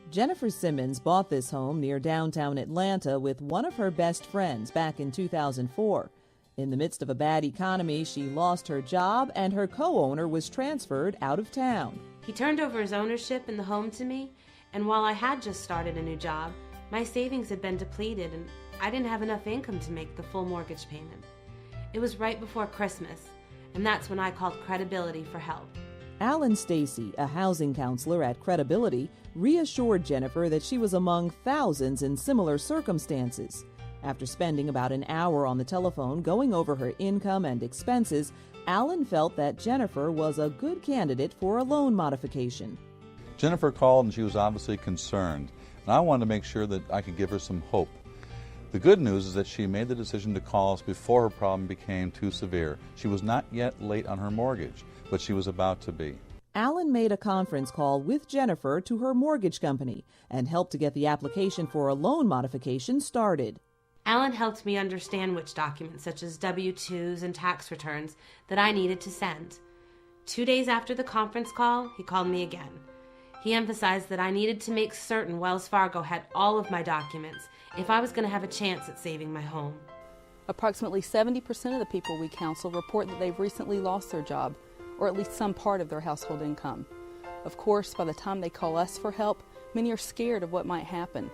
Jennifer Simmons bought this home near downtown Atlanta with one of her best friends back in 2004. In the midst of a bad economy, she lost her job and her co-owner was transferred out of town. He turned over his ownership in the home to me, and while I had just started a new job, my savings had been depleted and I didn't have enough income to make the full mortgage payment. It was right before Christmas, and that's when I called Credibility for help. Alan Stacy, a housing counselor at Credibility, reassured Jennifer that she was among thousands in similar circumstances. After spending about an hour on the telephone going over her income and expenses, Alan felt that Jennifer was a good candidate for a loan modification. Jennifer called and she was obviously concerned, and I wanted to make sure that I could give her some hope. The good news is that she made the decision to call us before her problem became too severe. She was not yet late on her mortgage, but she was about to be. Alan made a conference call with Jennifer to her mortgage company and helped to get the application for a loan modification started. Alan helped me understand which documents, such as W-2s and tax returns, that I needed to send. 2 days after the conference call, he called me again. He emphasized that I needed to make certain Wells Fargo had all of my documents if I was going to have a chance at saving my home. Approximately 70% of the people we counsel report that they've recently lost their job, or at least some part of their household income. Of course, by the time they call us for help, many are scared of what might happen.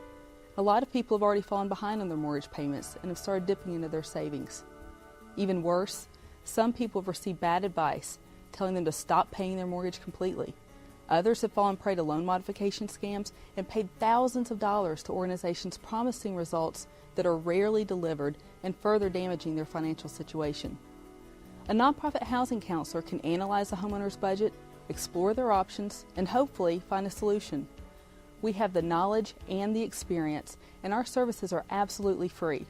A lot of people have already fallen behind on their mortgage payments and have started dipping into their savings. Even worse, some people have received bad advice, telling them to stop paying their mortgage completely. Others have fallen prey to loan modification scams and paid thousands of dollars to organizations promising results that are rarely delivered and further damaging their financial situation. A nonprofit housing counselor can analyze a homeowner's budget, explore their options, and hopefully find a solution. We have the knowledge and the experience, and our services are absolutely free.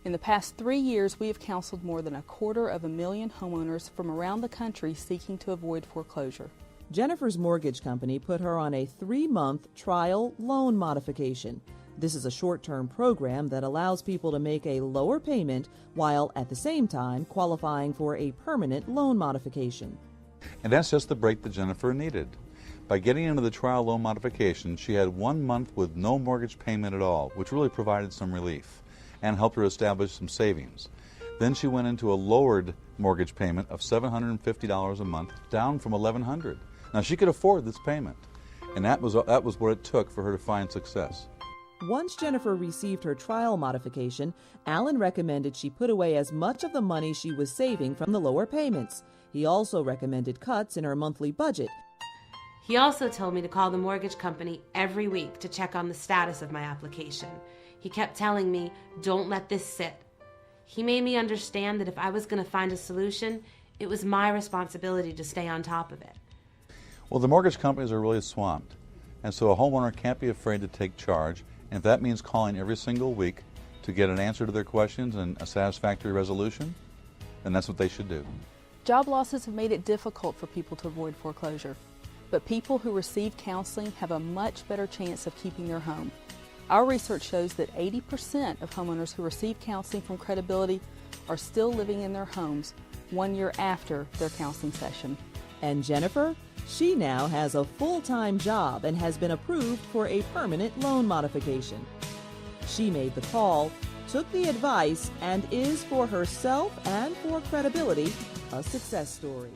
In the past 3 years, we have counseled more than 250,000 homeowners from around the country seeking to avoid foreclosure. Jennifer's mortgage company put her on a 3-month trial loan modification. This is a short-term program that allows people to make a lower payment while at the same time qualifying for a permanent loan modification. And that's just the break that Jennifer needed. By getting into the trial loan modification, she had 1 month with no mortgage payment at all, which really provided some relief and helped her establish some savings. Then she went into a lowered mortgage payment of $750 a month, down from $1,100. Now she could afford this payment, and that was what it took for her to find success. Once Jennifer received her trial modification, Alan recommended she put away as much of the money she was saving from the lower payments. He also recommended cuts in her monthly budget. He also told me to call the mortgage company every week to check on the status of my application. He kept telling me, "Don't let this sit." He made me understand that if I was going to find a solution, it was my responsibility to stay on top of it. Well, the mortgage companies are really swamped, and so a homeowner can't be afraid to take charge, and if that means calling every single week to get an answer to their questions and a satisfactory resolution, then that's what they should do. Job losses have made it difficult for people to avoid foreclosure, but people who receive counseling have a much better chance of keeping their home. Our research shows that 80% of homeowners who receive counseling from Credibility are still living in their homes 1 year after their counseling session. And Jennifer? She now has a full-time job and has been approved for a permanent loan modification. She made the call, took the advice, and is for herself and for Credibility a success story.